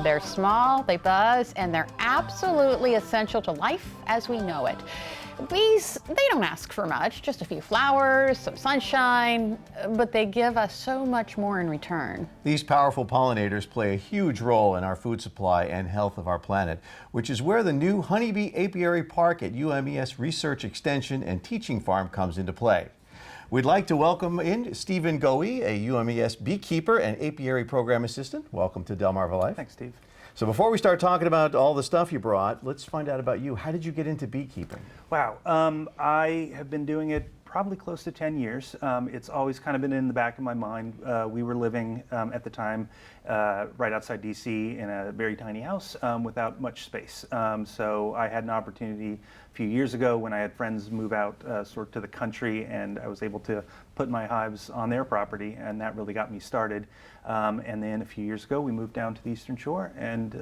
They're small, they buzz, and they're absolutely essential to life as we know it. Bees, they don't ask for much, just a few flowers, some sunshine, but they give us so much more in return. These powerful pollinators play a huge role in our food supply and health of our planet, which is where the new honeybee apiary park at UMES Research Extension and Teaching Farm comes into play. We'd like to welcome in Stephen Goey, a UMES beekeeper and apiary program assistant. Welcome to DelmarvaLife. Thanks, Steve. So before we start talking about all the stuff you brought, let's find out about you. How did you get into beekeeping? Wow, I have been doing it probably close to 10 years. It's always kind of been in the back of my mind. We were living at the time right outside DC in a very tiny house without much space. So I had an opportunity a few years ago when I had friends move out sort of to the country, and I was able to put my hives on their property, and that really got me started. And then a few years ago we moved down to the Eastern Shore, and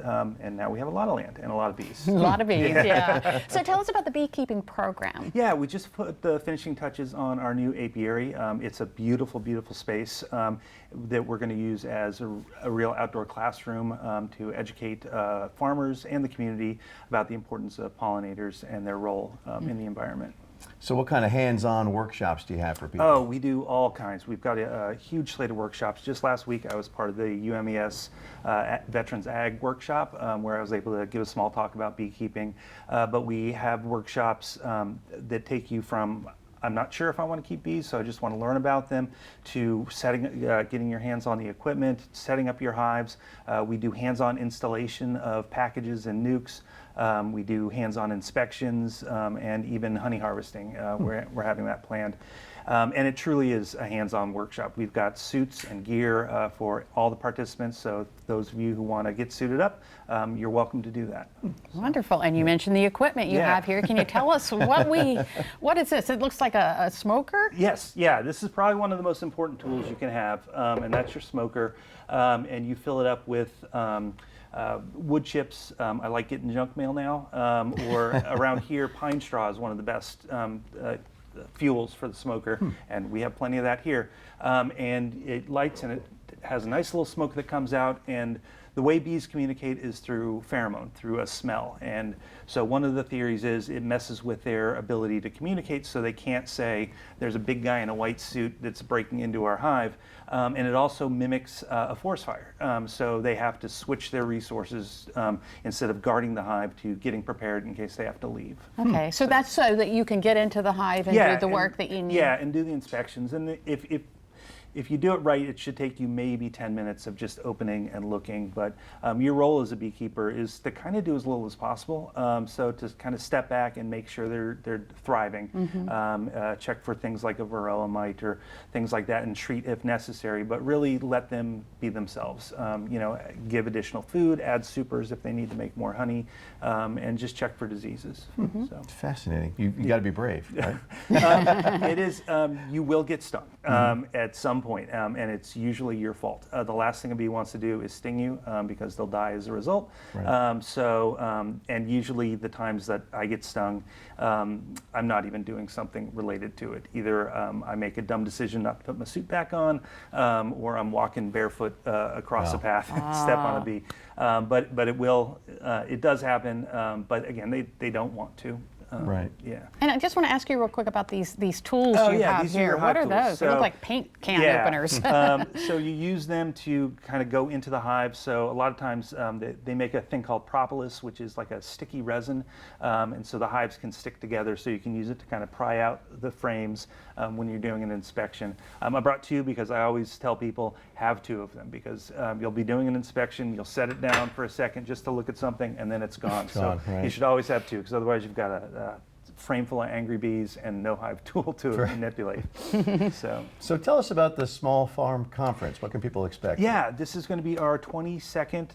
now we have a lot of land and a lot of bees. A lot of bees, yeah. So tell us about the beekeeping program. Yeah, we just put the finishing touches on our new apiary. It's a beautiful, beautiful space that we're going to use as a real outdoor classroom to educate farmers and the community about the importance of pollinators and their role in the environment. So what kind of hands-on workshops do you have for people? Oh, we do all kinds. We've got a huge slate of workshops. Just last week I was part of the UMES Veterans Ag Workshop where I was able to give a small talk about beekeeping. But we have workshops that take you from I'm not sure if I want to keep bees, so I just want to learn about them, to getting your hands on the equipment, setting up your hives. We do hands-on installation of packages and nukes. We do hands-on inspections and even honey harvesting. We're having that planned. And it truly is a hands-on workshop. We've got suits and gear for all the participants, so those of you who want to get suited up, you're welcome to do that. Wonderful. And you mentioned the equipment you have here. Can you tell us what is this? It looks like a smoker? Yes, yeah. This is probably one of the most important tools you can have, and that's your smoker. And you fill it up with wood chips. I like getting junk mail now. Or around here, pine straw is one of the best fuels for the smoker, and we have plenty of that here. And it lights, and it has a nice little smoke that comes out, and the way bees communicate is through pheromone, through a smell. And so one of the theories is it messes with their ability to communicate, so they can't say there's a big guy in a white suit that's breaking into our hive. And it also mimics a forest fire. So they have to switch their resources instead of guarding the hive to getting prepared in case they have to leave. Okay, so that's so that you can get into the hive and do the work that you need. Yeah, and do the inspections. And if you do it right, it should take you maybe 10 minutes of just opening and looking. But your role as a beekeeper is to kind of do as little as possible. So to kind of step back and make sure they're thriving. Check for things like a varroa mite or things like that, and treat if necessary. But really let them be themselves. You know, give additional food, add supers if they need to make more honey, and just check for diseases. So. It's fascinating. You got to be brave, right? It is. You will get stung at some point, and it's usually your fault. The last thing a bee wants to do is sting you because they'll die as a result. Right. And usually the times that I get stung, I'm not even doing something related to it. Either I make a dumb decision not to put my suit back on, or I'm walking barefoot across the path and step on a bee. But it does happen. But again, they don't want to. Right. Yeah. And I just want to ask you real quick about these tools you have these here. What are those? So, they look like paint can openers. So you use them to kind of go into the hive. So a lot of times they make a thing called propolis, which is like a sticky resin. And so the hives can stick together, so you can use it to kind of pry out the frames when you're doing an inspection. I brought two because I always tell people have two of them, because you'll be doing an inspection, you'll set it down for a second just to look at something, and then it's gone. Right. You should always have two, because otherwise you've got a frame full of angry bees and no hive tool to manipulate. So tell us about the Small Farm Conference. What can people expect? Yeah, this is going to be our 22nd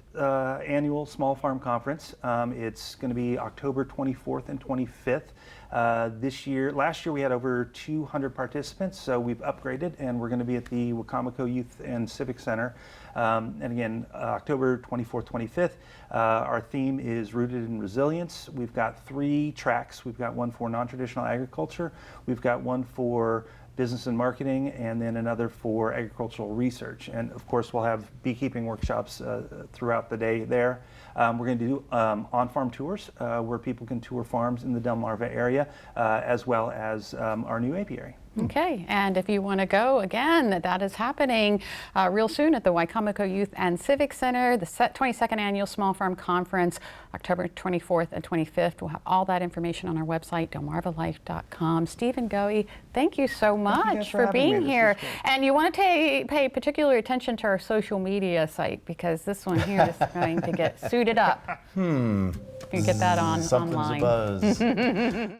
annual Small Farm Conference. It's going to be October 24th and 25th. Last year we had over 200 participants, so we've upgraded, and we're going to be at the Wacomico Youth and Civic Center. And again, October 24th, 25th. Our theme is Rooted in Resilience. We've got 3 tracks. We've got one for non-traditional agriculture. We've got one for business and marketing, and then another for agricultural research. And of course, we'll have beekeeping workshops throughout the day there. We're going to do on-farm tours where people can tour farms in the Delmarva area, as well as our new apiary. Okay, and if you want to go, again, that is happening real soon at the Wicomico Youth and Civic Center, the 22nd Annual Small Farm Conference, October 24th and 25th. We'll have all that information on our website, DelmarvaLife.com. Stephen Goey, thank you so much for being here. And you want to pay particular attention to our social media site, because this one here is going to get suited up. You get that online. Something's a buzz.